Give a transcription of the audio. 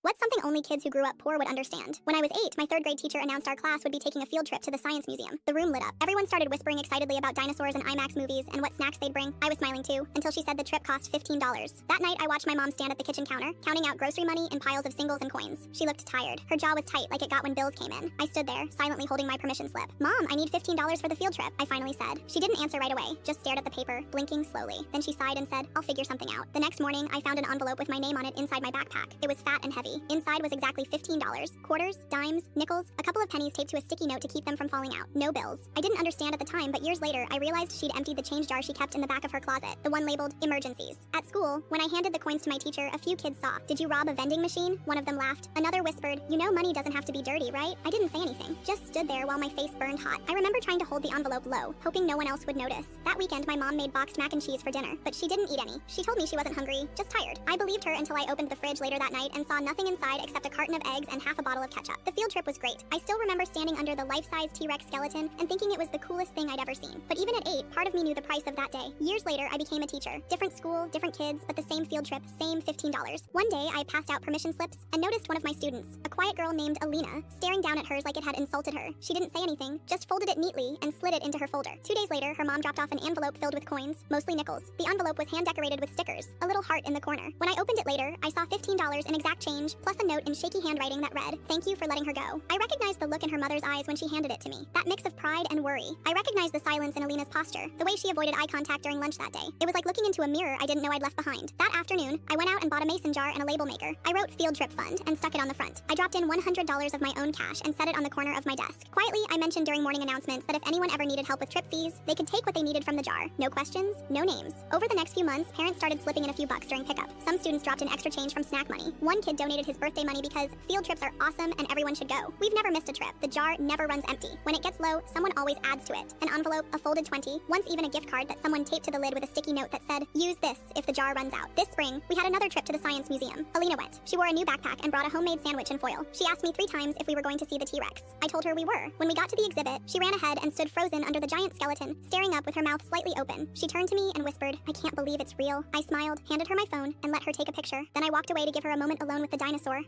What's something only kids who grew up poor would understand? When I was 8, my third grade teacher announced our class would be taking a field trip to the Science Museum. The room lit up. Everyone started whispering excitedly about dinosaurs and IMAX movies and what snacks they'd bring. I was smiling too, until she said the trip cost $15. That night, I watched my mom stand at the kitchen counter, counting out grocery money in piles of singles and coins. She looked tired. Her jaw was tight like it got when bills came in. I stood there, silently holding my permission slip. "Mom, I need $15 for the field trip," I finally said. She didn't answer right away, just stared at the paper, blinking slowly. Then she sighed and said, "I'll figure something out." The next morning, I found an envelope with my name on it inside my backpack. It was fat and heavy. Inside was exactly $15. Quarters, dimes, nickels, a couple of pennies taped to a sticky note to keep them from falling out. No bills. I didn't understand at the time, but years later, I realized she'd emptied the change jar she kept in the back of her closet, the one labeled emergencies. At school, when I handed the coins to my teacher, a few kids saw, "Did you rob a vending machine?" One of them laughed. Another whispered, "You know money doesn't have to be dirty, right?" I didn't say anything, just stood there while my face burned hot. I remember trying to hold the envelope low, hoping no one else would notice. That weekend, my mom made boxed mac and cheese for dinner, but she didn't eat any. She told me she wasn't hungry, just tired. I believed her until I opened the fridge later that night and saw nothing inside except a carton of eggs and half a bottle of ketchup. The field trip was great. I still remember standing under the life-size T-Rex skeleton and thinking it was the coolest thing I'd ever seen. But even at 8, part of me knew the price of that day. Years later, I became a teacher. Different school, different kids, but the same field trip, same $15. One day, I passed out permission slips and noticed one of my students, a quiet girl named Alina, staring down at hers like it had insulted her. She didn't say anything, just folded it neatly and slid it into her folder. 2 days later, her mom dropped off an envelope filled with coins, mostly nickels. The envelope was hand-decorated with stickers, a little heart in the corner. When I opened it later, I saw $15 in exact change, plus a note in shaky handwriting that read, "Thank you for letting her go." I recognized the look in her mother's eyes when she handed it to me, that mix of pride and worry. I recognized the silence in Alina's posture, the way she avoided eye contact during lunch that day. It was like looking into a mirror I didn't know I'd left behind. That afternoon, I went out and bought a mason jar and a label maker. I wrote Field Trip Fund and stuck it on the front. I dropped in $100 of my own cash and set it on the corner of my desk. Quietly, I mentioned during morning announcements that if anyone ever needed help with trip fees, they could take what they needed from the jar. No questions, no names. Over the next few months, parents started slipping in a few bucks during pickup. Some students dropped in extra change from snack money. One kid donated his birthday money because field trips are awesome and everyone should go. We've never missed a trip. The jar never runs empty. When it gets low, someone always adds to it. An envelope, a folded 20, once even a gift card that someone taped to the lid with a sticky note that said, "Use this if the jar runs out." This spring, we had another trip to the Science Museum. Alina went. She wore a new backpack and brought a homemade sandwich in foil. She asked me 3 times if we were going to see the T-Rex. I told her we were. When we got to the exhibit, she ran ahead and stood frozen under the giant skeleton, staring up with her mouth slightly open. She turned to me and whispered, "I can't believe it's real." I smiled, handed her my phone, and let her take a picture. Then I walked away to give her a moment alone with the dinosaur.